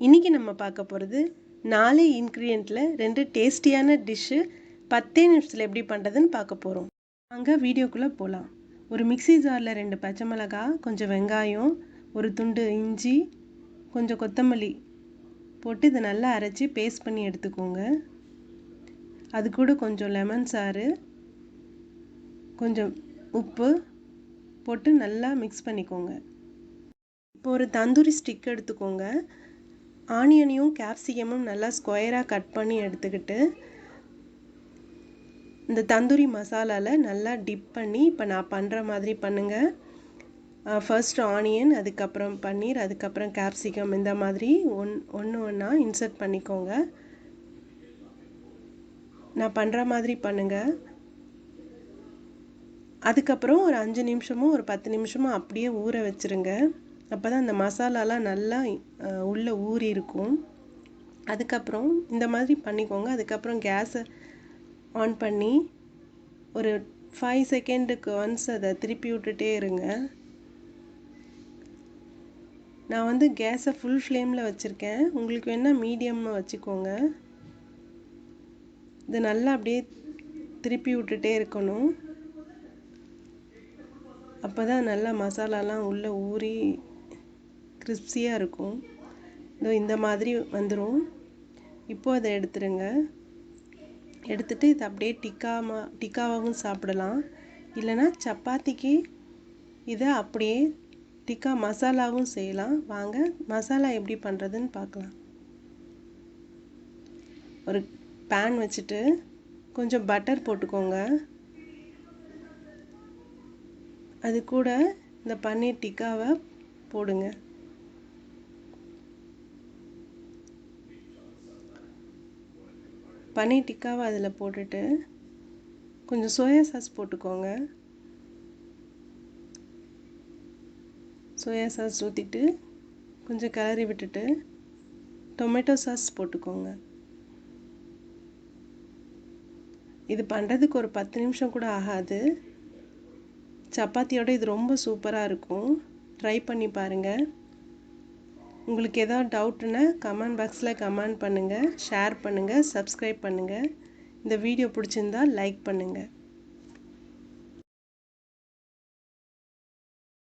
இன்றைக்கி நம்ம பார்க்க போகிறது 4 இன்க்ரீடியண்ட்டில் 2 டேஸ்டியான டிஷ்ஷு 10 நிமிஷத்தில் எப்படி பண்ணுறதுன்னு பார்க்க போகிறோம். வாங்க வீடியோக்குள்ளே போகலாம். ஒரு மிக்ஸி ஜாரில் 2 பச்சை மிளகாய், கொஞ்சம் வெங்காயம், ஒரு துண்டு இஞ்சி, கொஞ்சம் கொத்தமல்லி போட்டு இதை நல்லா அரைச்சி பேஸ்ட் பண்ணி எடுத்துக்கோங்க. அது கூட கொஞ்சம் லெமன் சாறு, கொஞ்சம் உப்பு போட்டு நல்லா மிக்ஸ் பண்ணிக்கோங்க. இப்போ ஒரு தந்தூரி ஸ்டிக் எடுத்துக்கோங்க. ஆனியனையும் கேப்சிகமும் நல்லா ஸ்கொயராக கட் பண்ணி எடுத்துக்கிட்டு இந்த தந்தூரி மசாலாவில் நல்லா டிப் பண்ணி இப்போ நான் பண்ணுற மாதிரி பண்ணுங்கள். ஃபர்ஸ்ட் ஆனியன், அதுக்கப்புறம் பன்னீர், அதுக்கப்புறம் கேப்சிகம், இந்த மாதிரி ஒன்றா இன்சர்ட் பண்ணிக்கோங்க. நான் பண்ணுற மாதிரி பண்ணுங்கள். அதுக்கப்புறம் ஒரு 5 நிமிஷமோ ஒரு 10 நிமிஷமோ அப்படியே ஊற வச்சுருங்க. அப்போ தான் அந்த மசாலாலாம் நல்லா உள்ளே ஊறி இருக்கும். அதுக்கப்புறம் இந்த மாதிரி பண்ணிக்கோங்க. அதுக்கப்புறம் கேஸை ஆன் பண்ணி ஒரு 5 செகண்டுக்கு ஒன்ஸ் அதை திருப்பி விட்டுட்டே இருங்க. நான் வந்து கேஸை ஃபுல் ஃப்ளேமில் வச்சுருக்கேன். உங்களுக்கு வேணால் மீடியமாக வச்சுக்கோங்க. இது நல்லா அப்படியே திருப்பி விட்டுட்டே இருக்கணும். அப்போ தான் நல்லா மசாலாலாம் உள்ளே ஊறி கிறிஸ்பியாக இருக்கும். இந்த மாதிரி வந்துடும். இப்போது அதை எடுத்துருங்க. எடுத்துகிட்டு இதை அப்படியே டிக்காவாகவும் சாப்பிடலாம். இல்லைனா சப்பாத்திக்கு இதை அப்படியே டிக்கா மசாலாவும் செய்யலாம். வாங்க மசாலா எப்படி பண்ணுறதுன்னு பார்க்கலாம். ஒரு பேன் வச்சுட்டு கொஞ்சம் பட்டர் போட்டுக்கோங்க. அது கூட இந்த பன்னீர் டிக்காவை போடுங்க. பன்னீர் டிக்காவை அதில் போட்டுட்டு கொஞ்சம் சோயா சாஸ் போட்டுக்கோங்க. சோயா சாஸ் ஊற்றிட்டு கொஞ்சம் கிளறி விட்டுட்டு டொமேட்டோ சாஸ் போட்டுக்கோங்க. இது பண்ணுறதுக்கு ஒரு 10 நிமிஷம் கூட ஆகாது. சப்பாத்தியோட இது ரொம்ப சூப்பராக இருக்கும். ட்ரை பண்ணி பாருங்கள். உங்களுக்கு ஏதாவது டவுட்னா கமெண்ட் பாக்ஸில் கமெண்ட் பண்ணுங்கள், ஷேர் பண்ணுங்கள், சப்ஸ்கிரைப் பண்ணுங்கள். இந்த வீடியோ பிடிச்சிருந்தா லைக் பண்ணுங்கள்.